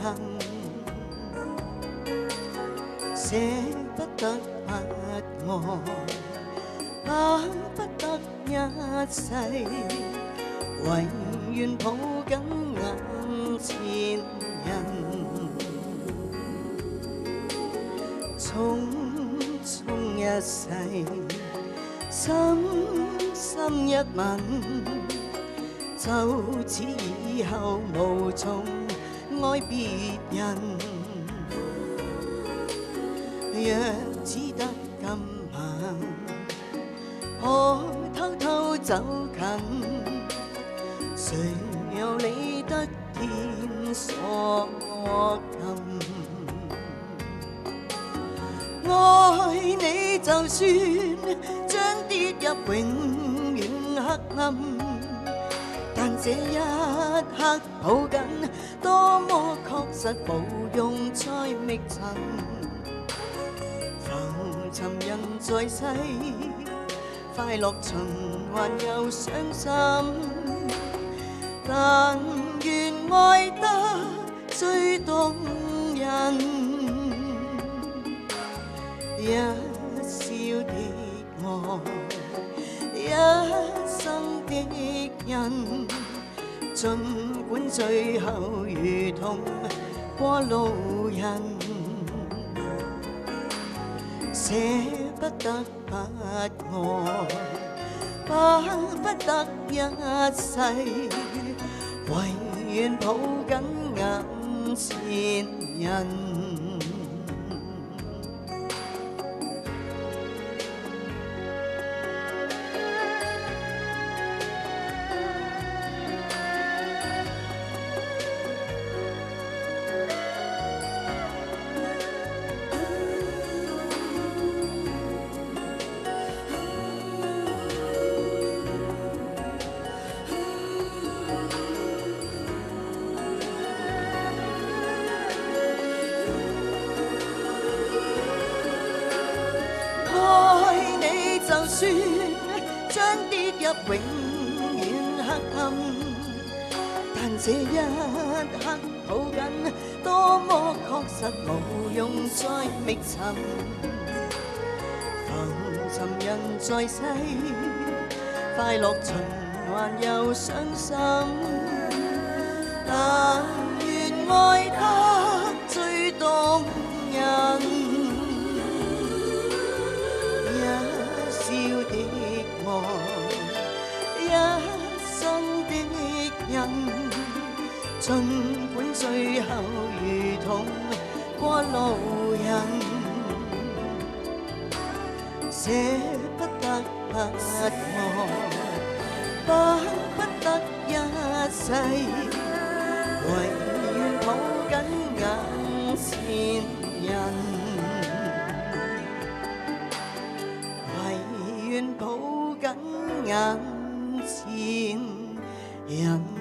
恨，捨不得不愛，巴不得一世，唯願抱緊眼前人。匆匆一世，深深一吻，就此以後無從愛別人。若只得今晚，可偷偷走近，誰又理得天所禁？愛你就算將跌入永遠黑暗，但這一刻抱緊，多麼確實無用再覓尋。浮沉人在世，快樂循環又傷心，但願愛得最動人。一笑的愛，一生的印，儘管最後如同過路人，捨不得不愛，巴不得一世，唯願抱緊眼前人。就算將跌入永遠黑暗，但這一刻抱緊，多麼確實無用再覓尋。浮沉人在世，快樂循環又傷心，但願愛得最動人。一生的印，儘管最後如同過路人，捨不得不愛，巴不得一世，唯願抱緊眼前人。願抱緊眼前人。